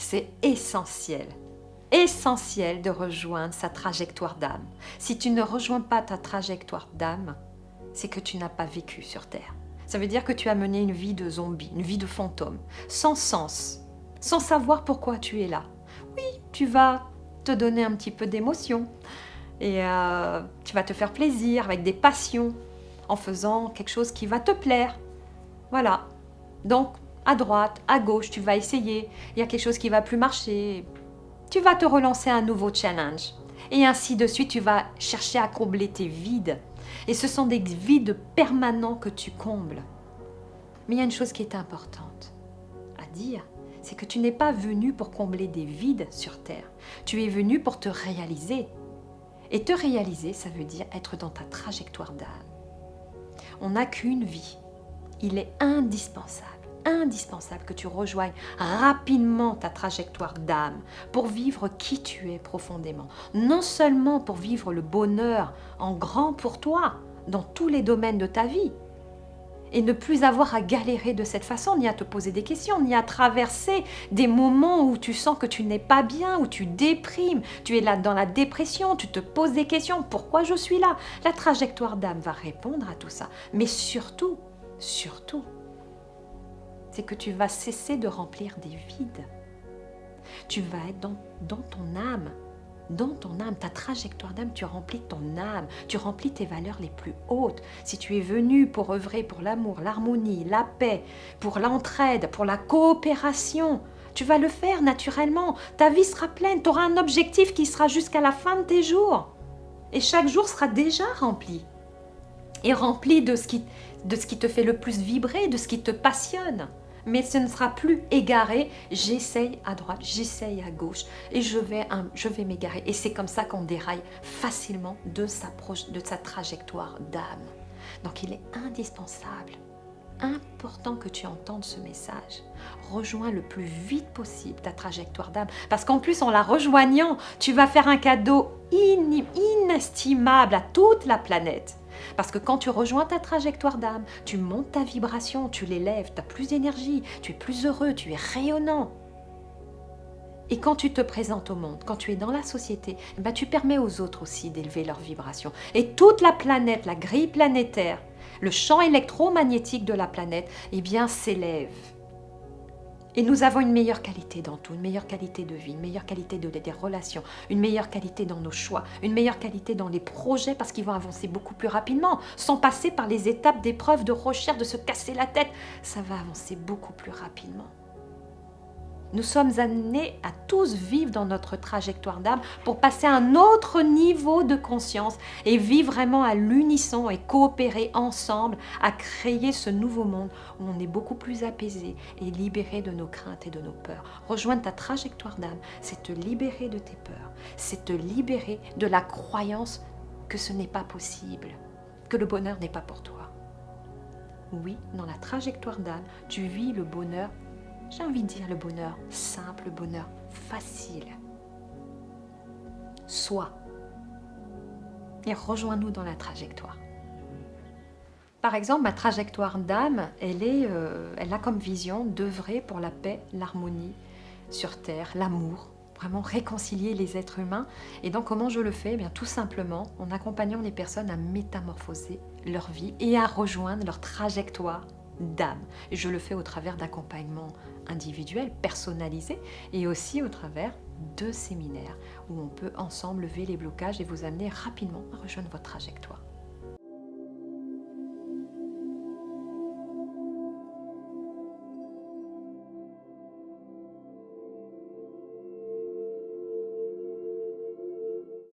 c'est essentiel. Essentiel de rejoindre sa trajectoire d'âme. Si tu ne rejoins pas ta trajectoire d'âme, c'est que tu n'as pas vécu sur Terre. Ça veut dire que tu as mené une vie de zombie, une vie de fantôme, sans sens, sans savoir pourquoi tu es là. Oui, tu vas te donner un petit peu d'émotion et tu vas te faire plaisir avec des passions en faisant quelque chose qui va te plaire. Voilà. Donc, à droite, à gauche, tu vas essayer. Il y a quelque chose qui va plus marcher. Tu vas te relancer un nouveau challenge. Et ainsi de suite, tu vas chercher à combler tes vides. Et ce sont des vides permanents que tu combles. Mais il y a une chose qui est importante à dire, c'est que tu n'es pas venu pour combler des vides sur Terre. Tu es venu pour te réaliser. Et te réaliser, ça veut dire être dans ta trajectoire d'âme. On n'a qu'une vie. Il est indispensable que tu rejoignes rapidement ta trajectoire d'âme pour vivre qui tu es profondément. Non seulement pour vivre le bonheur en grand pour toi, dans tous les domaines de ta vie, et ne plus avoir à galérer de cette façon, ni à te poser des questions, ni à traverser des moments où tu sens que tu n'es pas bien, où tu déprimes, tu es là dans la dépression, tu te poses des questions, pourquoi je suis là? La trajectoire d'âme va répondre à tout ça, mais surtout, c'est que tu vas cesser de remplir des vides. Tu vas être dans ton âme. Dans ton âme, ta trajectoire d'âme, tu remplis ton âme, tu remplis tes valeurs les plus hautes. Si tu es venu pour œuvrer pour l'amour, l'harmonie, la paix, pour l'entraide, pour la coopération, tu vas le faire naturellement. Ta vie sera pleine, tu auras un objectif qui sera jusqu'à la fin de tes jours. Et chaque jour sera déjà rempli. Et rempli de ce qui te fait le plus vibrer, de ce qui te passionne. Mais ce ne sera plus égaré, j'essaye à droite, j'essaye à gauche et je vais m'égarer. Et c'est comme ça qu'on déraille facilement de sa trajectoire d'âme. Donc il est indispensable, important que tu entendes ce message. Rejoins le plus vite possible ta trajectoire d'âme. Parce qu'en plus, en la rejoignant, tu vas faire un cadeau inestimable à toute la planète. Parce que quand tu rejoins ta trajectoire d'âme, tu montes ta vibration, tu l'élèves, tu as plus d'énergie, tu es plus heureux, tu es rayonnant. Et quand tu te présentes au monde, quand tu es dans la société, tu permets aux autres aussi d'élever leur vibration. Et toute la planète, la grille planétaire, le champ électromagnétique de la planète, s'élève. Et nous avons une meilleure qualité dans tout, une meilleure qualité de vie, une meilleure qualité des relations, une meilleure qualité dans nos choix, une meilleure qualité dans les projets parce qu'ils vont avancer beaucoup plus rapidement, sans passer par les étapes d'épreuves, de recherche, de se casser la tête. Ça va avancer beaucoup plus rapidement. Nous sommes amenés à tous vivre dans notre trajectoire d'âme pour passer à un autre niveau de conscience et vivre vraiment à l'unisson et coopérer ensemble à créer ce nouveau monde où on est beaucoup plus apaisé et libéré de nos craintes et de nos peurs. Rejoindre ta trajectoire d'âme, c'est te libérer de tes peurs, c'est te libérer de la croyance que ce n'est pas possible, que le bonheur n'est pas pour toi. Oui, dans la trajectoire d'âme, tu vis le bonheur. J'ai envie de dire le bonheur simple, le bonheur facile. Sois. Et rejoins-nous dans la trajectoire. Par exemple, ma trajectoire d'âme, elle a comme vision d'œuvrer pour la paix, l'harmonie sur Terre, l'amour, vraiment réconcilier les êtres humains. Et donc, comment je le fais? Tout simplement en accompagnant les personnes à métamorphoser leur vie et à rejoindre leur trajectoire d'âme. Et je le fais au travers d'accompagnements individuels, personnalisés, et aussi au travers de séminaires où on peut ensemble lever les blocages et vous amener rapidement à rejoindre votre trajectoire.